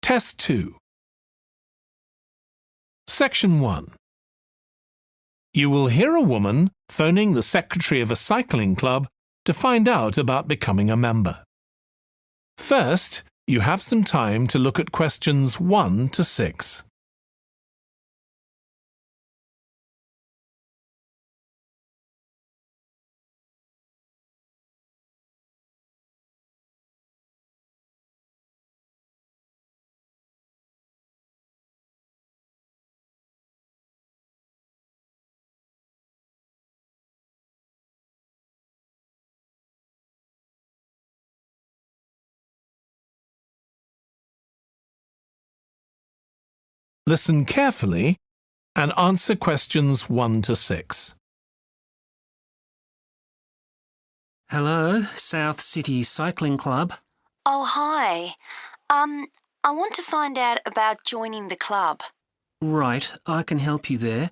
Test 2. Section 1. You will hear a woman phoning the secretary of a cycling club to find out about becoming a member. First, you have some time to look at questions 1 to 6. Listen carefully and answer questions 1 to 6. Hello, South City Cycling Club. Oh, hi. I want to find out about joining the club. Right, I can help you there.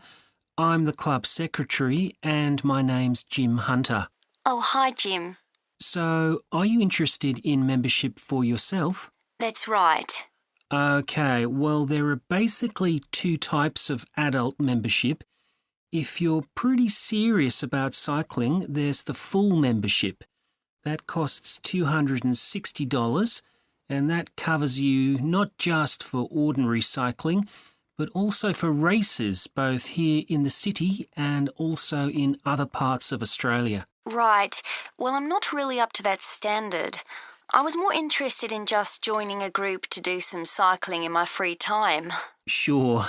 I'm the club secretary and my name's Jim Hunter. Oh, hi, Jim. So, are you interested in membership for yourself? That's right. Okay, well, there are basically 2 types of adult membership. If you're pretty serious about cycling, there's the full membership. That costs $260, and that covers you not just for ordinary cycling, but also for races both here in the city and also in other parts of Australia. Right. Well, I'm not really up to that standard. I was more interested in just joining a group to do some cycling in my free time. Sure,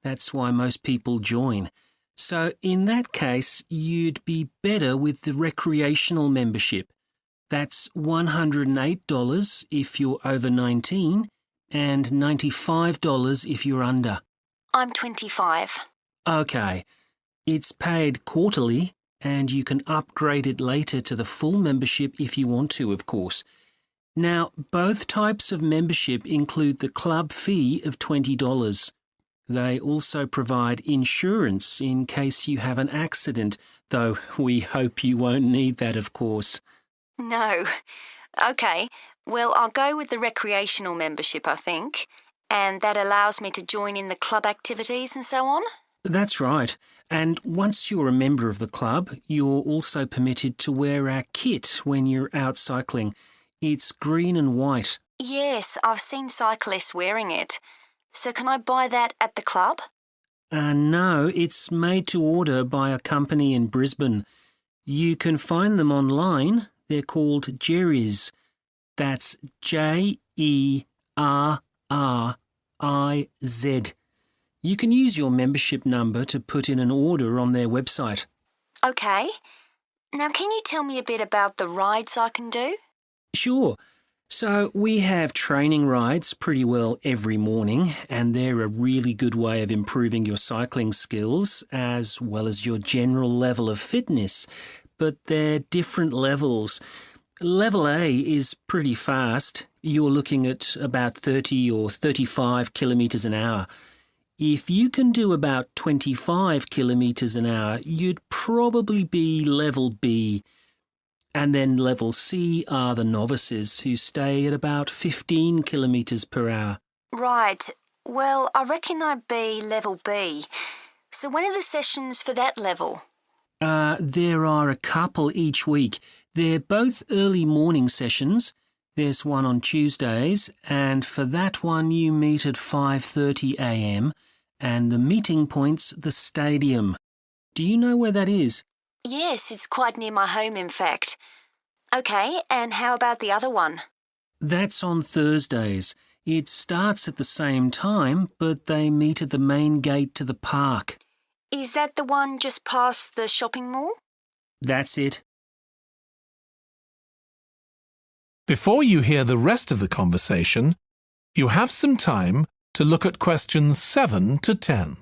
that's why most people join. So in that case, you'd be better with the recreational membership. That's $108 if you're over 19 and $95 if you're under. I'm 25. Okay, it's paid quarterly and you can upgrade it later to the full membership if you want to, of course. Now, both types of membership include the club fee of $20. They also provide insurance in case you have an accident, though we hope you won't need that, of course. No. Okay. Well, I'll go with the recreational membership, I think. And that allows me to join in the club activities and so on? That's right. And once you're a member of the club, you're also permitted to wear our kit when you're out cycling. It's green and white. Yes, I've seen cyclists wearing it. So can I buy that at the club? No, it's made to order by a company in Brisbane. You can find them online. They're called Jerry's. That's Jerriz. You can use your membership number to put in an order on their website. Okay. Now, can you tell me a bit about the rides I can do? Sure. So we have training rides pretty well every morning, and they're a really good way of improving your cycling skills as well as your general level of fitness. But they're different levels. Level A is pretty fast. You're looking at about 30 or 35 kilometres an hour. If you can do about 25 kilometres an hour, you'd probably be level B. And then level C are the novices who stay at about 15 kilometres per hour. Right. Well, I reckon I'd be level B. So when are the sessions for that level? There are a couple each week. They're both early morning sessions. There's one on Tuesdays, and for that one you meet at 5:30 a.m, and the meeting point's the stadium. Do you know where that is? Yes, it's quite near my home, in fact. Okay, and how about the other one? That's on Thursdays. It starts at the same time, but they meet at the main gate to the park. Is that the one just past the shopping mall? That's it. Before you hear the rest of the conversation, you have some time to look at questions 7 to 10.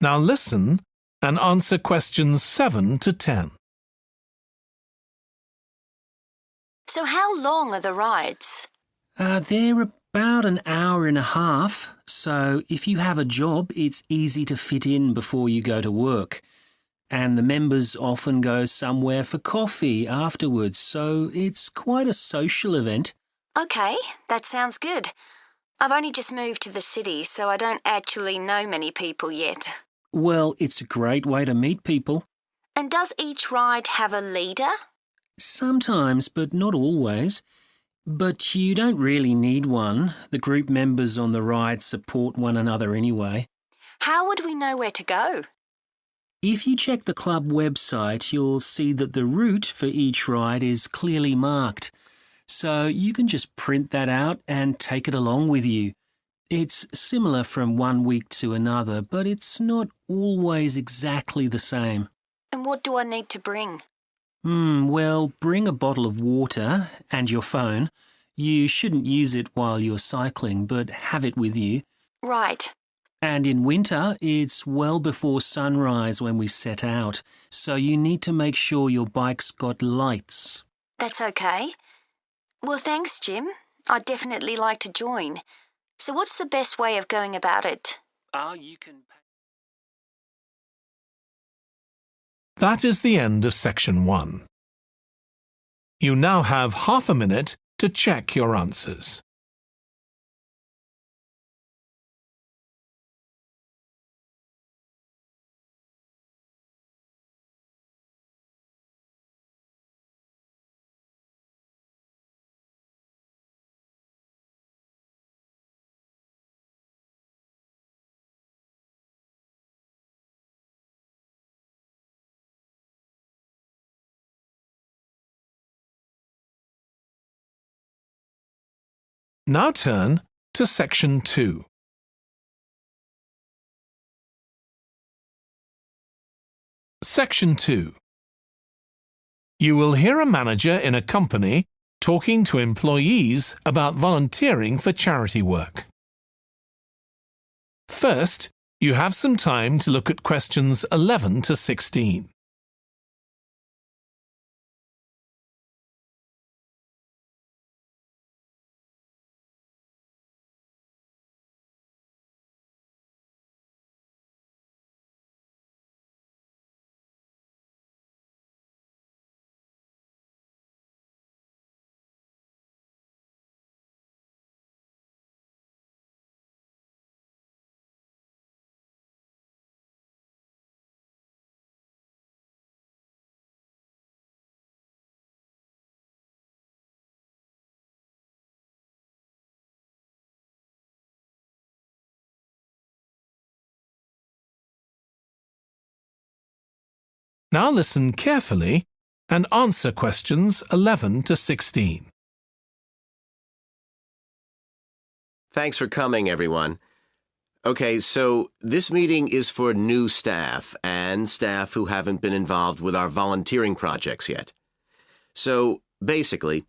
Now listen and answer questions 7 to 10. So how long are the rides? They're about an hour and a half, so if you have a job, it's easy to fit in before you go to work. And the members often go somewhere for coffee afterwards, so it's quite a social event. Okay, that sounds good. I've only just moved to the city, so I don't actually know many people yet. Well, it's a great way to meet people. And does each ride have a leader? Sometimes, but not always. But you don't really need one. The group members on the ride support one another anyway. How would we know where to go? If you check the club website, you'll see that the route for each ride is clearly marked. So you can just print that out and take it along with you. It's similar from one week to another, but it's not always exactly the same. And what do I need to bring? Well, bring a bottle of water and your phone. You shouldn't use it while you're cycling, but have it with you. Right. And in winter, it's well before sunrise when we set out, so you need to make sure your bike's got lights. That's okay. Well, thanks, Jim. I'd definitely like to join. So what's the best way of going about it? You can... That is the end of section 1. You now have half a minute to check your answers. Now turn to section 2. Section 2. You will hear a manager in a company talking to employees about volunteering for charity work. First, you have some time to look at questions 11 to 16. Now listen carefully and answer questions 11 to 16. Thanks for coming, everyone. Okay, so this meeting is for new staff and staff who haven't been involved with our volunteering projects yet. So, basically,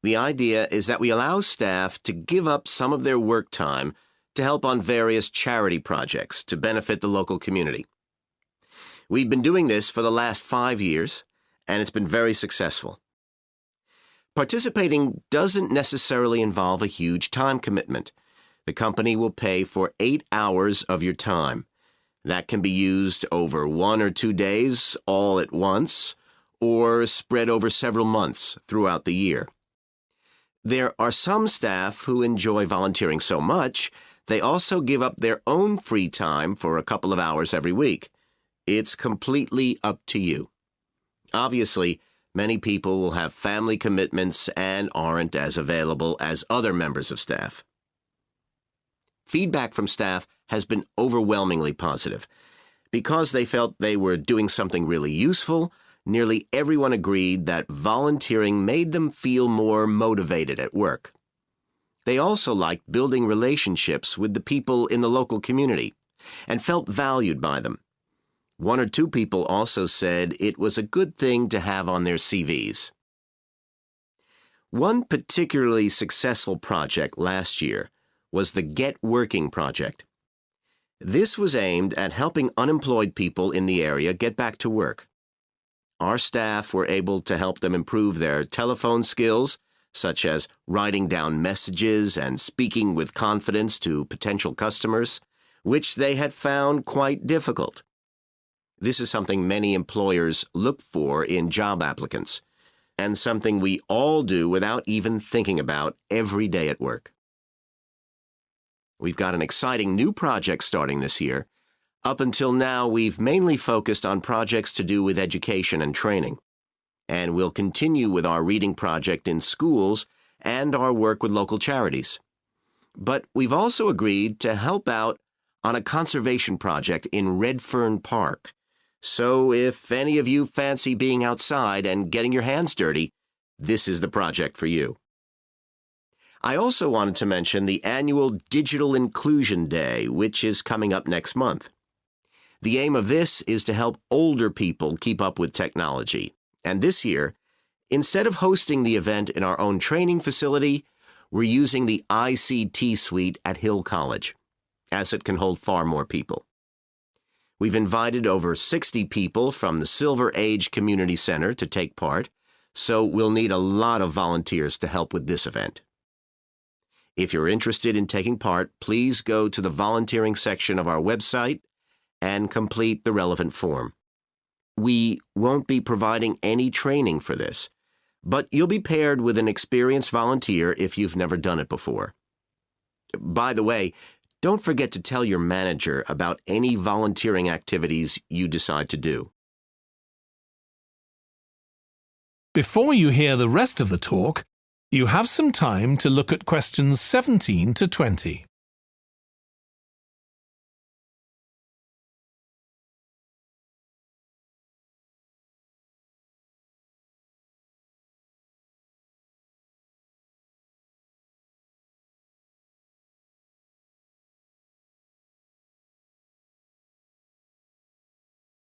the idea is that we allow staff to give up some of their work time to help on various charity projects to benefit the local community. We've been doing this for the last 5 years, and it's been very successful. Participating doesn't necessarily involve a huge time commitment. The company will pay for 8 hours of your time. That can be used over 1 or 2 days all at once, or spread over several months throughout the year. There are some staff who enjoy volunteering so much, they also give up their own free time for a couple of hours every week. It's completely up to you. Obviously, many people will have family commitments and aren't as available as other members of staff. Feedback from staff has been overwhelmingly positive. Because they felt they were doing something really useful, nearly everyone agreed that volunteering made them feel more motivated at work. They also liked building relationships with the people in the local community and felt valued by them. 1 or 2 people also said it was a good thing to have on their CVs. One particularly successful project last year was the Get Working project. This was aimed at helping unemployed people in the area get back to work. Our staff were able to help them improve their telephone skills, such as writing down messages and speaking with confidence to potential customers, which they had found quite difficult. This is something many employers look for in job applicants, and something we all do without even thinking about every day at work. We've got an exciting new project starting this year. Up until now, we've mainly focused on projects to do with education and training, and we'll continue with our reading project in schools and our work with local charities. But we've also agreed to help out on a conservation project in Redfern Park. So if any of you fancy being outside and getting your hands dirty, this is the project for you. I also wanted to mention the annual Digital Inclusion Day, which is coming up next month. The aim of this is to help older people keep up with technology. And this year, instead of hosting the event in our own training facility, we're using the ICT suite at Hill College, as it can hold far more people. We've invited over 60 people from the Silver Age Community Center to take part, so we'll need a lot of volunteers to help with this event. If you're interested in taking part, please go to the volunteering section of our website and complete the relevant form. We won't be providing any training for this, but you'll be paired with an experienced volunteer if you've never done it before. By the way, don't forget to tell your manager about any volunteering activities you decide to do. Before you hear the rest of the talk, you have some time to look at questions 17 to 20.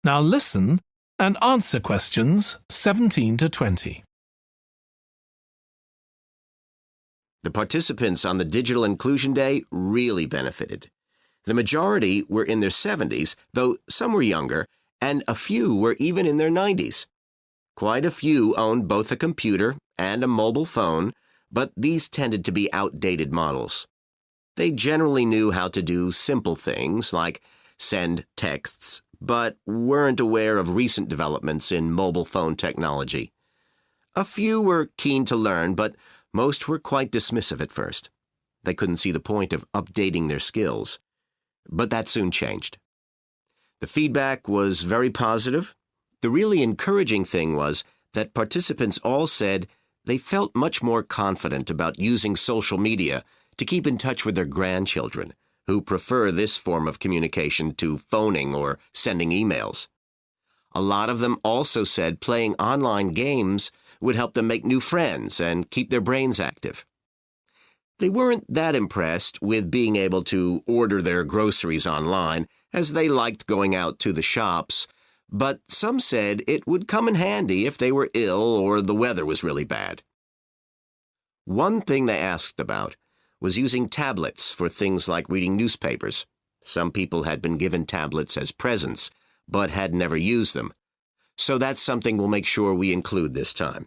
Now listen and answer questions 17 to 20. The participants on the Digital Inclusion Day really benefited. The majority were in their 70s, though some were younger, and a few were even in their 90s. Quite a few owned both a computer and a mobile phone, but these tended to be outdated models. They generally knew how to do simple things like send texts, but weren't aware of recent developments in mobile phone technology. A few were keen to learn, but most were quite dismissive at first. They couldn't see the point of updating their skills. But that soon changed. The feedback was very positive. The really encouraging thing was that participants all said they felt much more confident about using social media to keep in touch with their grandchildren, who prefer this form of communication to phoning or sending emails. A lot of them also said playing online games would help them make new friends and keep their brains active. They weren't that impressed with being able to order their groceries online, as they liked going out to the shops, but some said it would come in handy if they were ill or the weather was really bad. One thing they asked about was using tablets for things like reading newspapers. Some people had been given tablets as presents, but had never used them. So that's something we'll make sure we include this time.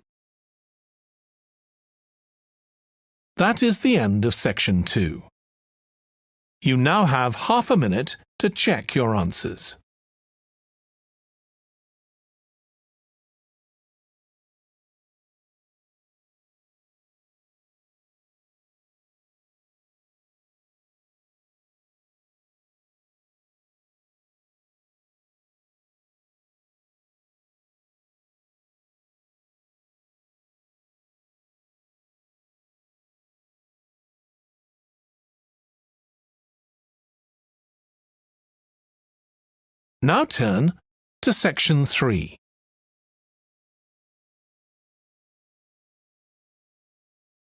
That is the end of section 2. You now have half a minute to check your answers. Now turn to section 3.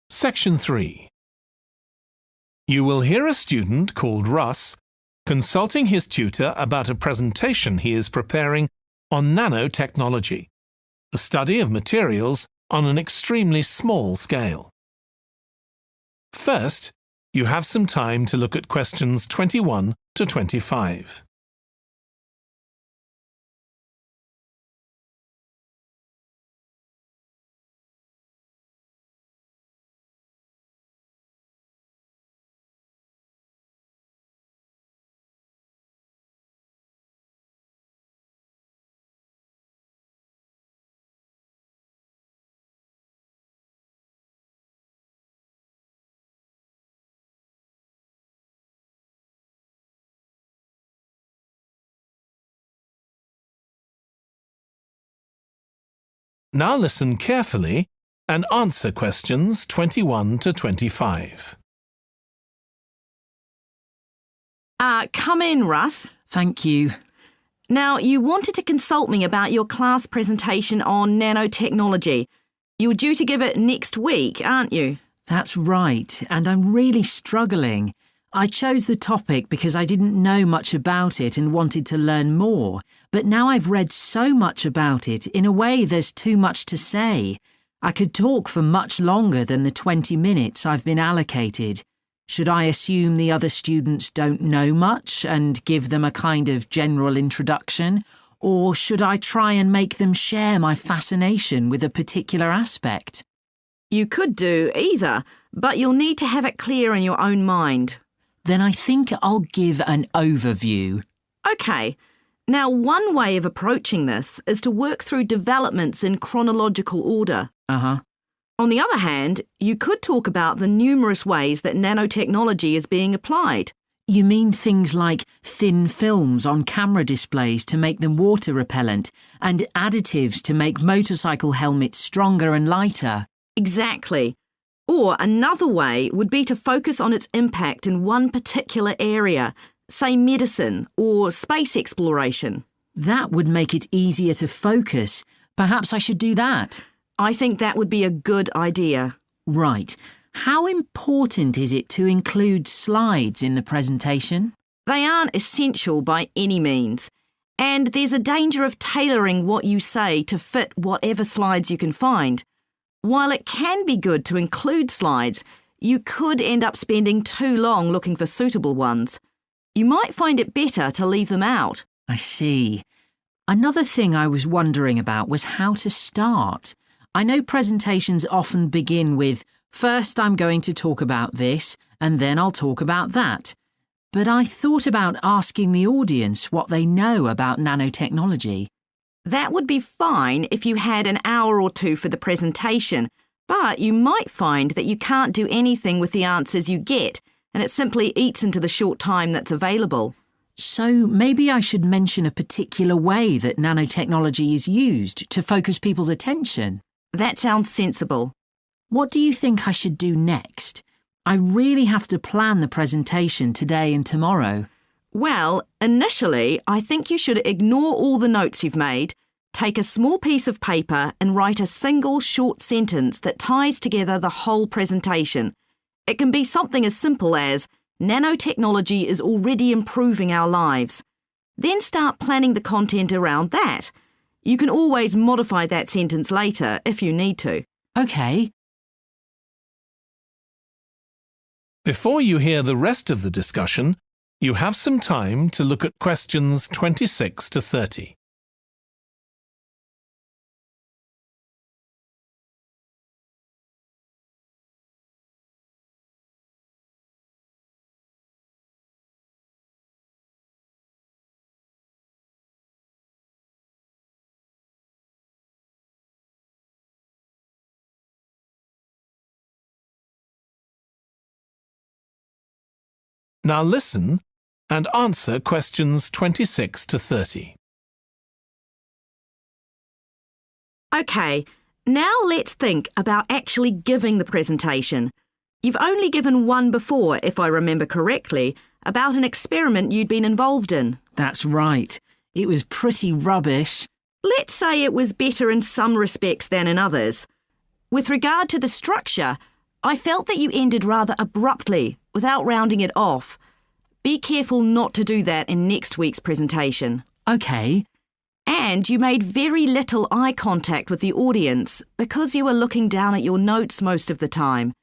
Section 3. You will hear a student called Russ consulting his tutor about a presentation he is preparing on nanotechnology, the study of materials on an extremely small scale. First, you have some time to look at questions 21 to 25. Now listen carefully and answer questions 21 to 25. Come in, Russ. Thank you. Now, you wanted to consult me about your class presentation on nanotechnology. You were due to give it next week, aren't you? That's right, and I'm really struggling. I chose the topic because I didn't know much about it and wanted to learn more, but now I've read so much about it, in a way there's too much to say. I could talk for much longer than the 20 minutes I've been allocated. Should I assume the other students don't know much and give them a kind of general introduction? Or should I try and make them share my fascination with a particular aspect? You could do either, but you'll need to have it clear in your own mind. Then I think I'll give an overview. OK. Now, one way of approaching this is to work through developments in chronological order. Uh-huh. On the other hand, you could talk about the numerous ways that nanotechnology is being applied. You mean things like thin films on camera displays to make them water repellent and additives to make motorcycle helmets stronger and lighter? Exactly. Or another way would be to focus on its impact in one particular area, say medicine or space exploration. That would make it easier to focus. Perhaps I should do that. I think that would be a good idea. Right. How important is it to include slides in the presentation? They aren't essential by any means, and there's a danger of tailoring what you say to fit whatever slides you can find. While it can be good to include slides, you could end up spending too long looking for suitable ones. You might find it better to leave them out. I see. Another thing I was wondering about was how to start. I know presentations often begin with, first I'm going to talk about this, and then I'll talk about that. But I thought about asking the audience what they know about nanotechnology. That would be fine if you had an hour or two for the presentation, but you might find that you can't do anything with the answers you get, and it simply eats into the short time that's available. So maybe I should mention a particular way that nanotechnology is used to focus people's attention. That sounds sensible. What do you think I should do next? I really have to plan the presentation today and tomorrow. Well, initially, I think you should ignore all the notes you've made, take a small piece of paper and write a single short sentence that ties together the whole presentation. It can be something as simple as, nanotechnology is already improving our lives. Then start planning the content around that. You can always modify that sentence later if you need to. OK. Before you hear the rest of the discussion, you have some time to look at questions 26 to 30. Now listen and answer questions 26 to 30. OK, now let's think about actually giving the presentation. You've only given one before, if I remember correctly, about an experiment you'd been involved in. That's right. It was pretty rubbish. Let's say it was better in some respects than in others. With regard to the structure, I felt that you ended rather abruptly, without rounding it off. Be careful not to do that in next week's presentation. OK. And you made very little eye contact with the audience because you were looking down at your notes most of the time.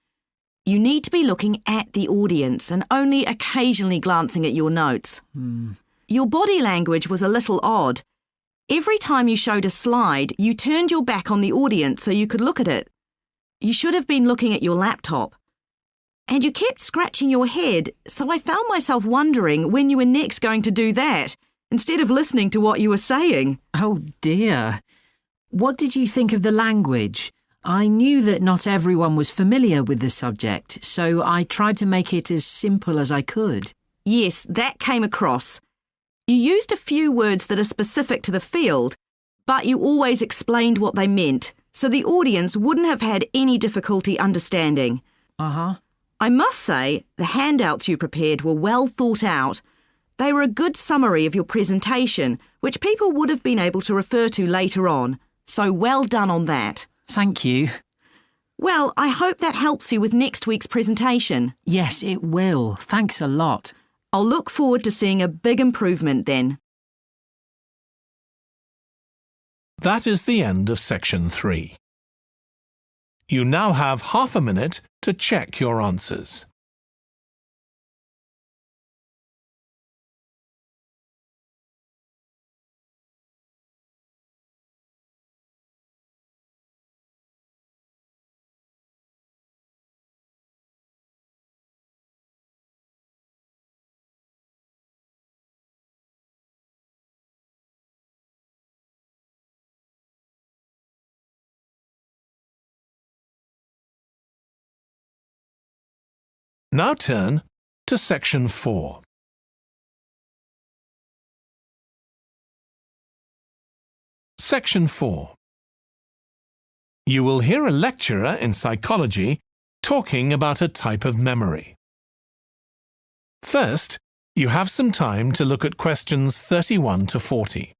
You need to be looking at the audience and only occasionally glancing at your notes. Your body language was a little odd. Every time you showed a slide, you turned your back on the audience so you could look at it. You should have been looking at your laptop. And you kept scratching your head, so I found myself wondering when you were next going to do that, instead of listening to what you were saying. Oh dear. What did you think of the language? I knew that not everyone was familiar with the subject, so I tried to make it as simple as I could. Yes, that came across. You used a few words that are specific to the field, but you always explained what they meant. so the audience wouldn't have had any difficulty understanding. I must say, the handouts you prepared were well thought out. They were a good summary of your presentation, which people would have been able to refer to later on. So well done on that. Thank you. Well, I hope that helps you with next week's presentation. Yes, it will. Thanks a lot. I'll look forward to seeing a big improvement then. That is the end of section 3. You now have half a minute to check your answers. Now turn to section 4. Section 4. You will hear a lecturer in psychology talking about a type of memory. First, you have some time to look at questions 31 to 40.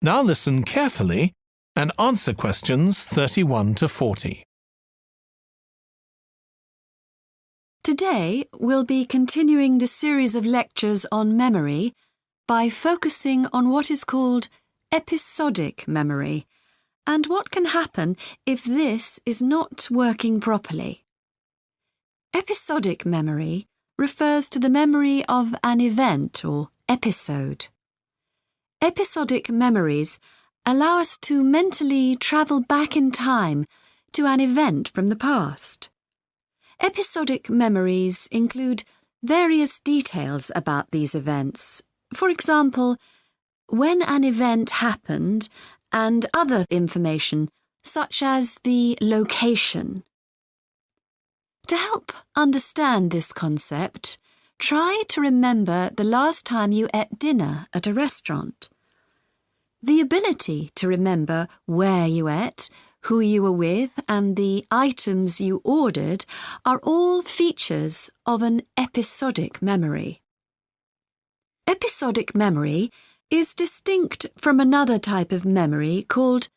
Now listen carefully and answer questions 31 to 40. Today, we'll be continuing the series of lectures on memory by focusing on what is called episodic memory and what can happen if this is not working properly. Episodic memory refers to the memory of an event or episode. Episodic memories allow us to mentally travel back in time to an event from the past. Episodic memories include various details about these events. For example, when an event happened and other information such as the location. To help understand this concept, try to remember the last time you ate dinner at a restaurant. The ability to remember where you ate, who you were with, and the items you ordered are all features of an episodic memory. Episodic memory is distinct from another type of memory called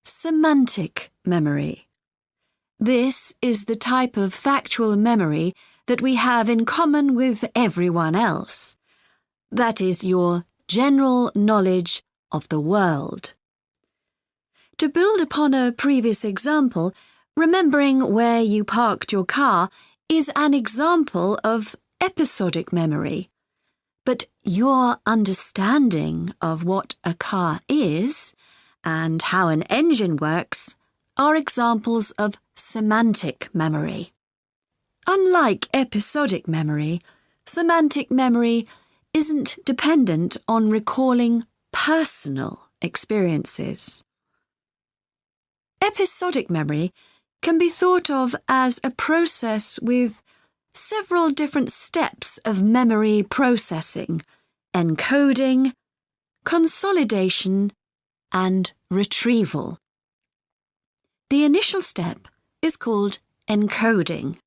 semantic memory. This is the type of factual memory that we have in common with everyone else. That is your general knowledge of the world. To build upon a previous example, remembering where you parked your car is an example of episodic memory. But your understanding of what a car is and how an engine works are examples of semantic memory. Unlike episodic memory, semantic memory isn't dependent on recalling personal experiences. Episodic memory can be thought of as a process with several different steps of memory processing, encoding, consolidation, and retrieval. The initial step is called encoding.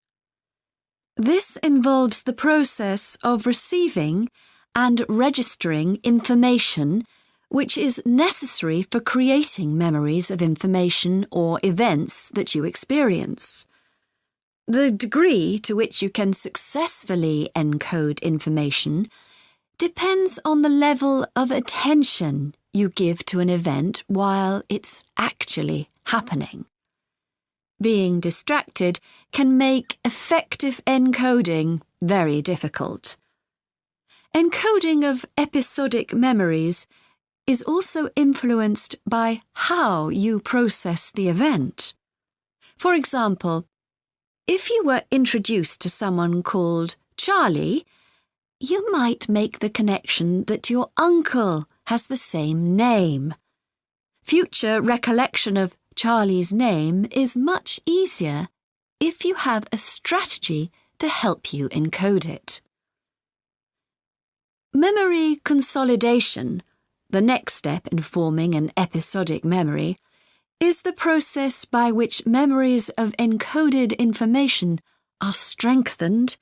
This involves the process of receiving and registering information which is necessary for creating memories of information or events that you experience. The degree to which you can successfully encode information depends on the level of attention you give to an event while it's actually happening. Being distracted can make effective encoding very difficult. Encoding of episodic memories is also influenced by how you process the event. For example, if you were introduced to someone called Charlie, you might make the connection that your uncle has the same name. Future recollection of Charlie's name is much easier if you have a strategy to help you encode it. Memory consolidation, the next step in forming an episodic memory, is the process by which memories of encoded information are strengthened,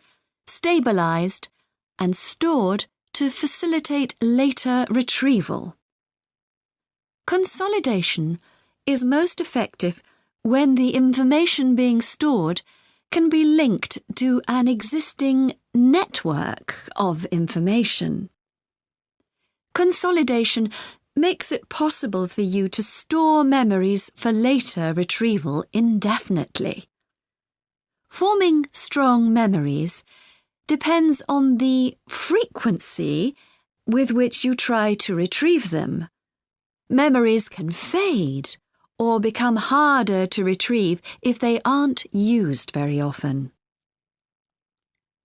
stabilized, and stored to facilitate later retrieval. Consolidation is most effective when the information being stored can be linked to an existing network of information. Consolidation makes it possible for you to store memories for later retrieval indefinitely. Forming strong memories depends on the frequency with which you try to retrieve them. Memories can fade or become harder to retrieve if they aren't used very often.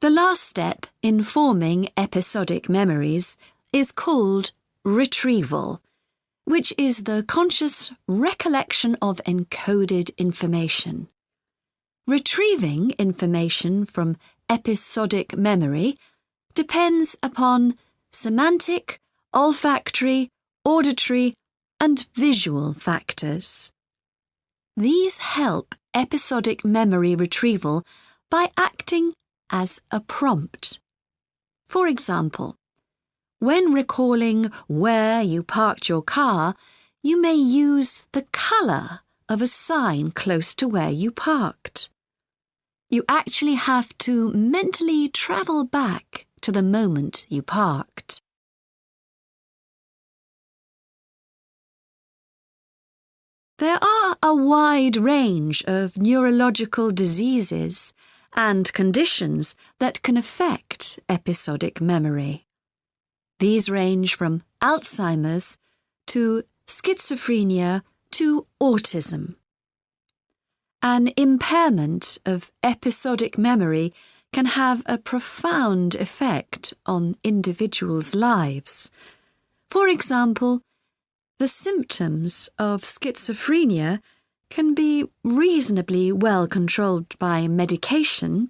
The last step in forming episodic memories is called retrieval, which is the conscious recollection of encoded information. Retrieving information from episodic memory depends upon semantic, olfactory, auditory, and visual factors. These help episodic memory retrieval by acting as a prompt. For example, when recalling where you parked your car, you may use the colour of a sign close to where you parked. You actually have to mentally travel back to the moment you parked. There are a wide range of neurological diseases and conditions that can affect episodic memory. These range from Alzheimer's to schizophrenia to autism. An impairment of episodic memory can have a profound effect on individuals' lives. For example, the symptoms of schizophrenia can be reasonably well controlled by medication.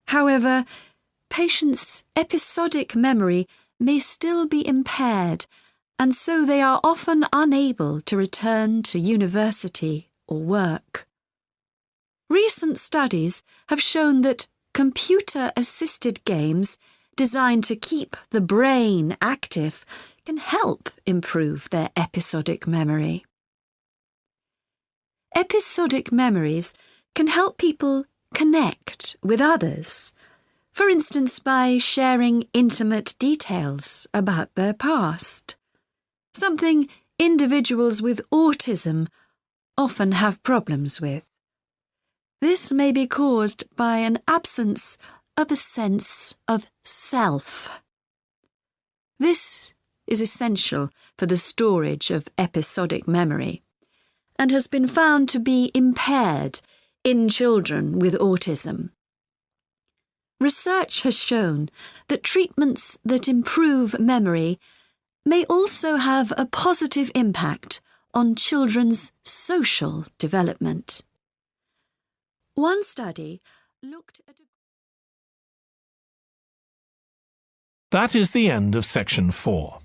However, patients' episodic memory may still be impaired, and so they are often unable to return to university or work. Recent studies have shown that computer-assisted games designed to keep the brain active can help improve their episodic memory. Episodic memories can help people connect with others, for instance by sharing intimate details about their past, something individuals with autism often have problems with. This may be caused by an absence of a sense of self. This is essential for the storage of episodic memory and has been found to be impaired in children with autism. Research has shown that treatments that improve memory may also have a positive impact on children's social development. One study looked at That is the end of section 4.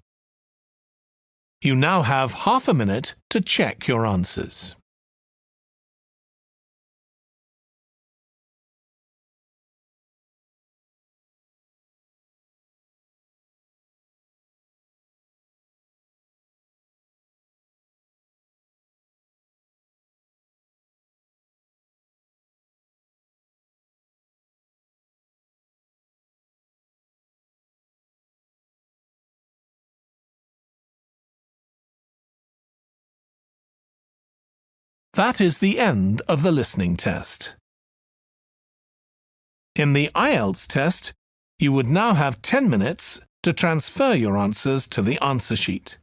You now have half a minute to check your answers. That is the end of the listening test. In the IELTS test, you would now have 10 minutes to transfer your answers to the answer sheet.